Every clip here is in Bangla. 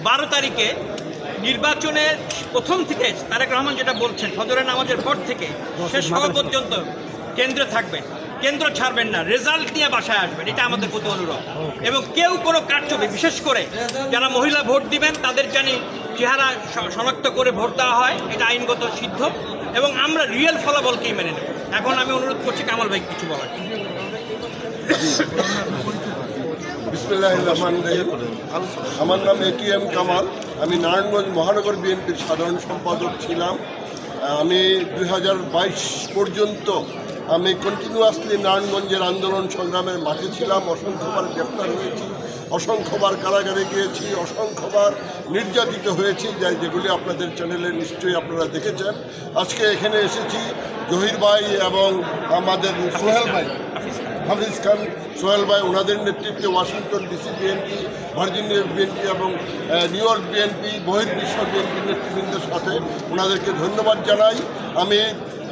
12 তারিখে নির্বাচনের প্রথম থেকে তারেক রহমান যেটা বলছেন ফজরের নামাজের পর থেকে শেষ হওয়া পর্যন্ত কেন্দ্রে থাকবেন, কেন্দ্র ছাড়বেন না, রেজাল্ট নিয়ে বাসায় আসবেন, এটা আমাদের প্রতি অনুরোধ। এবং কেউ কোনো কারচুপি, বিশেষ করে যারা মহিলা ভোট দিবেন তাদের জানি চেহারা শনাক্ত করে ভোট দেওয়া হয়, এটা আইনগত সিদ্ধ এবং আমরা রিয়েল ফলাফলকেই মেনে নেব। এখন আমি অনুরোধ করছি কামাল ভাই কিছু বলার। বিসমিল্লাহির রহমানির রহিম। আমার নাম ATM কামাল। আমি নারায়ণগঞ্জ মহানগর বিএনপির সাধারণ সম্পাদক ছিলাম। আমি 2022 পর্যন্ত আমি কন্টিনিউয়াসলি নারায়ণগঞ্জের আন্দোলন সংগ্রামের মাঠে ছিলাম। অসংখ্যবার গ্রেফতার হয়েছি, অসংখ্যবার কারাগারে গিয়েছি, অসংখ্যবার নির্যাতিত হয়েছি, যেগুলি আপনাদের চ্যানেলে নিশ্চয়ই আপনারা দেখেছেন। আজকে এখানে এসেছি জহির ভাই এবং আমাদের সোহেল ভাই, হাফিজ খান সোহেল ভাই, ওনাদের নেতৃত্বে Washington DC BNP, Virginia BNP এবং নিউ ইয়র্ক বিএনপি, বহির্বিশ্ব বিএনপি নেতৃবৃন্দের সাথে ওনাদেরকে ধন্যবাদ জানাই। আমি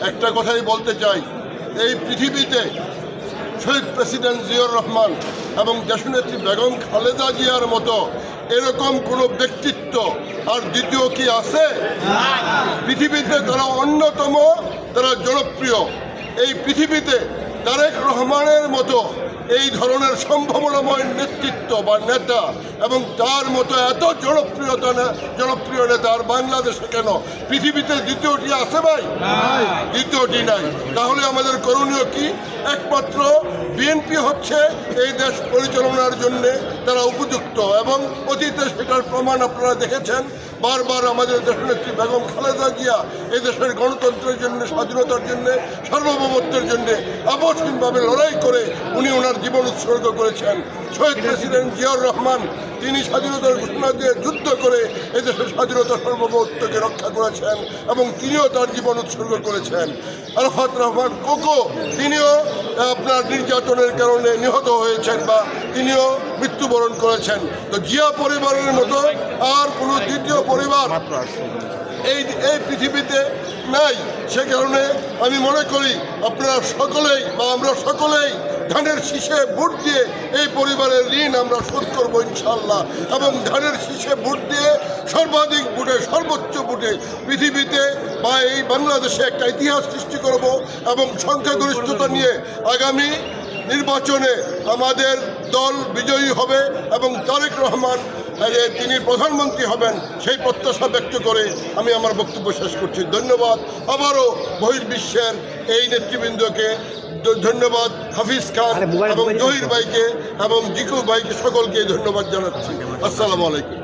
একটা কথাই বলতে চাই, এই পৃথিবীতে শহীদ প্রেসিডেন্ট জিয়াউর রহমান এবং দেশনেত্রী বেগম খালেদা জিয়ার মতো এরকম কোনো ব্যক্তিত্ব আর দ্বিতীয় কি আছে? পৃথিবীতে তারা অন্যতম, তারা জনপ্রিয়। এই পৃথিবীতে তারেক রহমানের মতো এই ধরনের সম্ভাবনাময় নেতৃত্ব বা নেতা এবং তার মতো এত জনপ্রিয় নেতা আর বাংলাদেশে কেন, পৃথিবীতে দ্বিতীয়টি আছে ভাই? দ্বিতীয়টি নাই। তাহলে আমাদের করণীয় কি? একমাত্র বিএনপি হচ্ছে এই দেশ পরিচালনার জন্য তারা উপযুক্ত এবং অতীতে সেটার প্রমাণ আপনারা দেখেছেন। বারবার আমাদের দেশনেত্রী বেগম খালেদা জিয়া এই দেশের গণতন্ত্রের জন্য, স্বাধীনতার জন্য, সার্বভৌমত্বের জন্য অবসীমভাবে লড়াই করে উনি ওনার জীবন উৎসর্গ করেছেন। শহীদ প্রেসিডেন্ট জিয়াউর রহমান তিনি স্বাধীনতার ঘোষণা দিয়ে যুদ্ধ করে এদেশের স্বাধীনতা সার্বভৌমত্বকে রক্ষা করেছেন এবং তিনিও তার জীবন উৎসর্গ করেছেন। আরাফাত রহমান কোকো তিনিও আপনার নির্যাতনের কারণে নিহত হয়েছেন বা তিনিও মৃত্যুবরণ করেছেন। তো জিয়া পরিবারের মতো আর কোনো দ্বিতীয় পরিবার এই পৃথিবীতে নাই। সে কারণে আমি মনে করি আপনারা সকলেই বা আমরা সকলেই ধানের শীষে ভোট দিয়ে এই পরিবারের ঋণ আমরা শোধ করবো ইনশাল্লাহ, এবং ধানের শীষে ভোট দিয়ে সর্বাধিক ভোটে, সর্বোচ্চ ভোটে পৃথিবীতে বা এই বাংলাদেশে একটা ইতিহাস সৃষ্টি করব এবং সংখ্যাগরিষ্ঠতা নিয়ে আগামী নির্বাচনে আমাদের দল বিজয়ী হবে এবং তারেক রহমান তিনি প্রধানমন্ত্রী হবেন সেই প্রত্যাশা ব্যক্ত করে আমি আমার বক্তব্য শেষ করছি। ধন্যবাদ আবারও বহির্বিশ্বের এই নেতৃবৃন্দকে, ধন্যবাদ হাফিজ খান এবং জহির ভাইকে এবং জিকু ভাইকে, সকলকে ধন্যবাদ জানাচ্ছি। আসসালামু আলাইকুম।